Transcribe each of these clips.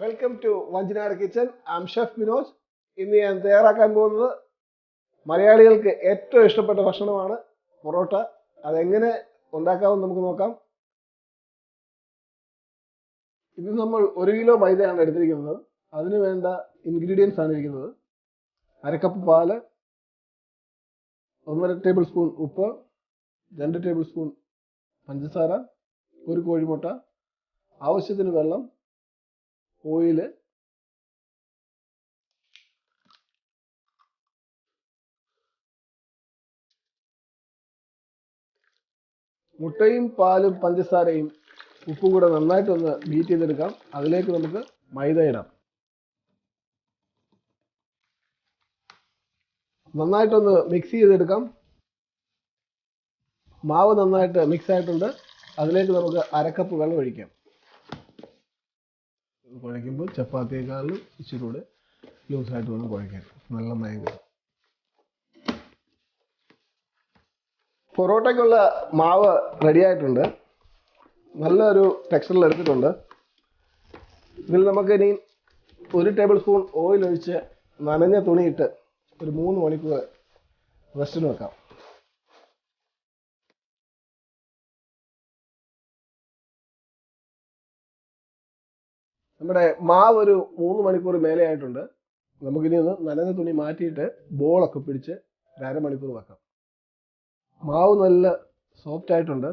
Welcome to Vanchinad kitchen. I am chef Vinod. ഇന്ന് ഞാൻ തയ്യാറാക്കാൻ പോകുന്നത് മലയാളികൾക്ക് ഏറ്റവും ഇഷ്ടപ്പെട്ട ഭക്ഷണമാണ് പൊറോട്ട. അതെങ്ങനെ ഉണ്ടാക്കാമെന്ന് നമുക്ക് നോക്കാം. ഇത് നമ്മൾ 1 കിലോ മൈദയാണ് എടുത്തിരിക്കുന്നത്. അതിന് വേണ്ട ഇൻഗ്രീഡിയൻസ് ആണ് ഇരിക്കുന്നത്: 1/2 കപ്പ് പാല്, 1.5 ടേബിൾ സ്പൂൺ ഉപ്പ്, 2 ടേബിൾ സ്പൂൺ പഞ്ചസാര, 1 കോഴിമുട്ട, ആവശ്യത്തിന് വെള്ളം, ഓയില്, മുട്ടയും പാലും പഞ്ചസാരയും ഉപ്പും കൂടെ നന്നായിട്ടൊന്ന് ബീറ്റ് ചെയ്തെടുക്കാം. അതിലേക്ക് നമുക്ക് മൈദ ഇടാം. നന്നായിട്ടൊന്ന് മിക്സ് ചെയ്തെടുക്കാം. മാവ് നന്നായിട്ട് മിക്സ് ആയിട്ടുണ്ട്. അതിലേക്ക് നമുക്ക് 1/2 കപ്പ് വെള്ളം ഒഴിക്കാം. കുഴയ്ക്കുമ്പോൾ ചപ്പാത്തിയേക്കാളും ഇച്ചിരി കൂടെ ലൂസായിട്ട് വേണം കുഴയ്ക്കാൻ. നല്ല മയം കിട്ടും. പൊറോട്ടയ്ക്കുള്ള മാവ് റെഡി ആയിട്ടുണ്ട്. നല്ലൊരു ടെക്സ്ചറിൽ എടുത്തിട്ടുണ്ട്. ഇതിൽ നമുക്ക് ഇനി 1 ടേബിൾ സ്പൂൺ ഓയിൽ ഒഴിച്ച് നനഞ്ഞ തുണിയിട്ട് ഒരു 3 മണിക്കൂർ റെസ്റ്റിന് വെക്കാം. നമ്മുടെ മാവ് ഒരു 3 മണിക്കൂർ മേലെ ആയിട്ടുണ്ട്. നമുക്കിനി ഒന്ന് നനഞ്ഞ തുണി മാറ്റിയിട്ട് ബോളൊക്കെ പിടിച്ച് 1/2 മണിക്കൂർ വെക്കാം. മാവ് നല്ല സോഫ്റ്റ് ആയിട്ടുണ്ട്.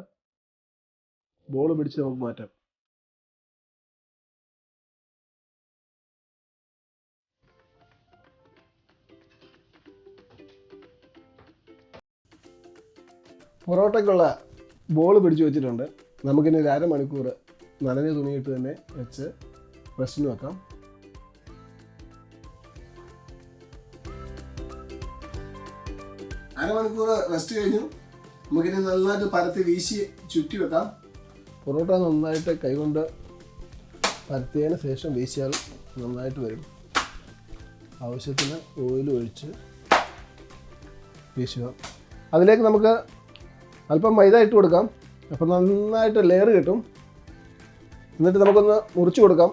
ബോൾ പിടിച്ച് നമുക്ക് മാറ്റാം. പൊറോട്ടയ്ക്കുള്ള ബോൾ പിടിച്ച് വെച്ചിട്ടുണ്ട്. നമുക്കിനി 1/2 മണിക്കൂർ നനഞ്ഞ തുണിയിട്ട് തന്നെ വെച്ച് റെസ്റ്റിന് വെക്കാം. അരമണിക്കൂർ റെസ്റ്റ് കഴിഞ്ഞു. നമുക്കിനി നന്നായിട്ട് പരത്തി വീശി ചുറ്റി വെക്കാം. പൊറോട്ട നന്നായിട്ട് കൈകൊണ്ട് പരത്തിയതിന് ശേഷം വീശിയാൽ നന്നായിട്ട് വരും. ആവശ്യത്തിന് ഓയിൽ ഒഴിച്ച് വീശുക. അതിലേക്ക് നമുക്ക് അല്പം മൈദ ഇട്ട് കൊടുക്കാം. അപ്പം നന്നായിട്ട് ലെയർ കിട്ടും. എന്നിട്ട് നമുക്കൊന്ന് മുറിച്ച് കൊടുക്കാം.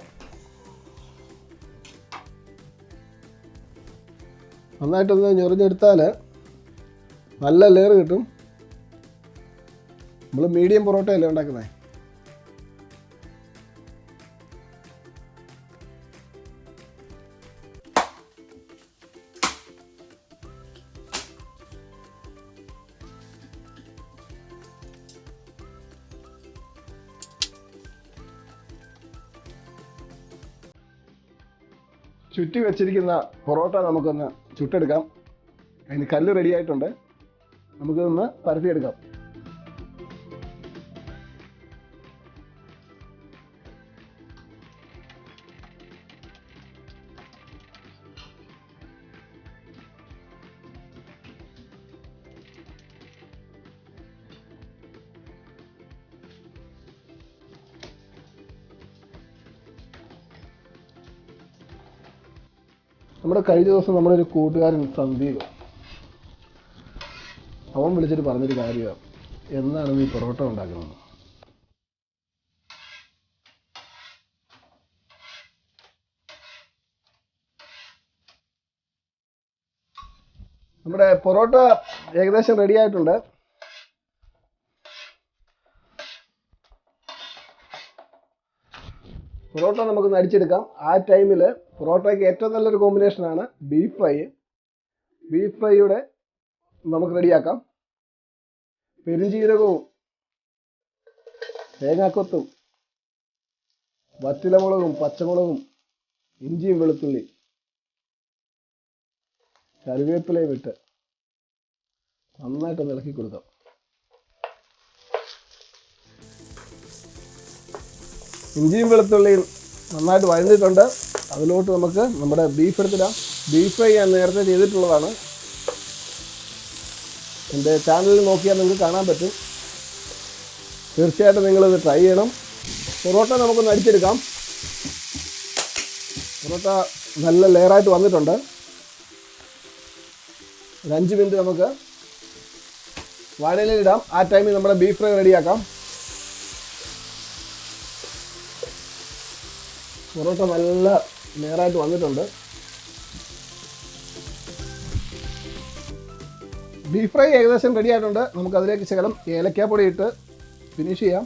നന്നായിട്ടൊന്ന് ഞൊറിഞ്ഞെടുത്താൽ നല്ല ലെയർ കിട്ടും. നമ്മൾ മീഡിയം പൊറോട്ടയല്ലേ ഉണ്ടാക്കുന്നത്. ചുറ്റി വെച്ചിരിക്കുന്ന പൊറോട്ട നമുക്കൊന്ന് ചുട്ടെടുക്കാം. അതിന് കല്ല് റെഡി ആയിട്ടുണ്ട്. നമുക്കിതൊന്ന് പരത്തിയെടുക്കാം. നമ്മുടെ കഴിഞ്ഞ ദിവസം നമ്മുടെ ഒരു കൂട്ടുകാരൻ സന്ദീപ്, അവൻ വിളിച്ചിട്ട് പറഞ്ഞൊരു കാര്യമാണ്, എന്നാണ് നീ പൊറോട്ട ഉണ്ടാക്കുന്നത്. നമ്മുടെ പൊറോട്ട ഏകദേശം റെഡി ആയിട്ടുണ്ട്. പൊറോട്ട നമുക്കൊന്ന് അടിച്ചെടുക്കാം. ആ ടൈമിൽ പൊറോട്ടയ്ക്ക് ഏറ്റവും നല്ലൊരു കോമ്പിനേഷനാണ് ബീഫ് ഫ്രൈ. ബീഫ് ഫ്രൈയുടെ നമുക്ക് റെഡിയാക്കാം. പെരുംജീരകവും തേങ്ങാക്കൊത്തും വറ്റലമുളകും പച്ചമുളകും ഇഞ്ചിയും വെളുത്തുള്ളി കറിവേപ്പിലയും ഇട്ട് നന്നായിട്ട് ഇളക്കി കൊടുക്കാം. ഇഞ്ചിയും വെളുത്തുള്ളിയും നന്നായിട്ട് വഴന്നിട്ടുണ്ട്. അതിലോട്ട് നമുക്ക് നമ്മുടെ ബീഫ് എടുത്തിടാം. ബീഫ് ഫ്രൈ ഞാൻ നേരത്തെ ചെയ്തിട്ടുള്ളതാണ്. എൻ്റെ ചാനലിൽ നോക്കിയാൽ നിങ്ങൾക്ക് കാണാൻ പറ്റും. തീർച്ചയായിട്ടും നിങ്ങളിത് ട്രൈ ചെയ്യണം. പൊറോട്ട നമുക്കൊന്ന് അടിച്ചെടുക്കാം. പൊറോട്ട നല്ല ലെയറായിട്ട് വന്നിട്ടുണ്ട്. ഒരു 5 മിനിറ്റ് നമുക്ക് വാഴയിലിടാം. ആ ടൈമിൽ നമ്മുടെ ബീഫ് ഫ്രൈ റെഡിയാക്കാം. പൊറോട്ട നല്ല നേരായിട്ട് വന്നിട്ടുണ്ട്. ബീഫ് ഫ്രൈ ഏകദേശം റെഡി ആയിട്ടുണ്ട്. നമുക്കതിലേക്ക് ശകലം ഏലക്കാപ്പൊടി ഇട്ട് ഫിനിഷ് ചെയ്യാം.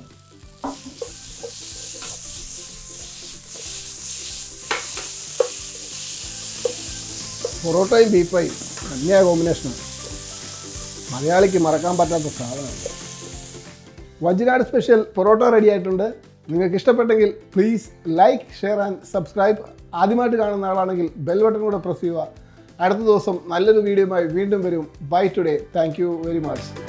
പൊറോട്ടയും ബീഫ് ഫ്രൈയും അന്യായ കോമ്പിനേഷനാണ്. മലയാളിക്ക് മറക്കാൻ പറ്റാത്ത സാധനമാണ്. വജ്രാട് സ്പെഷ്യൽ പൊറോട്ട റെഡി ആയിട്ടുണ്ട്. നിങ്ങൾക്ക് ഇഷ്ടപ്പെട്ടെങ്കിൽ please like, share and subscribe. ആദ്യമായിട്ട് കാണുന്ന ആളാണെങ്കിൽ ബെൽ ബട്ടൺ കൂടെ പ്രസ് ചെയ്യുക. അടുത്ത ദിവസം നല്ലൊരു വീഡിയോയുമായി വീണ്ടും വരും. Bye today. Thank you very much.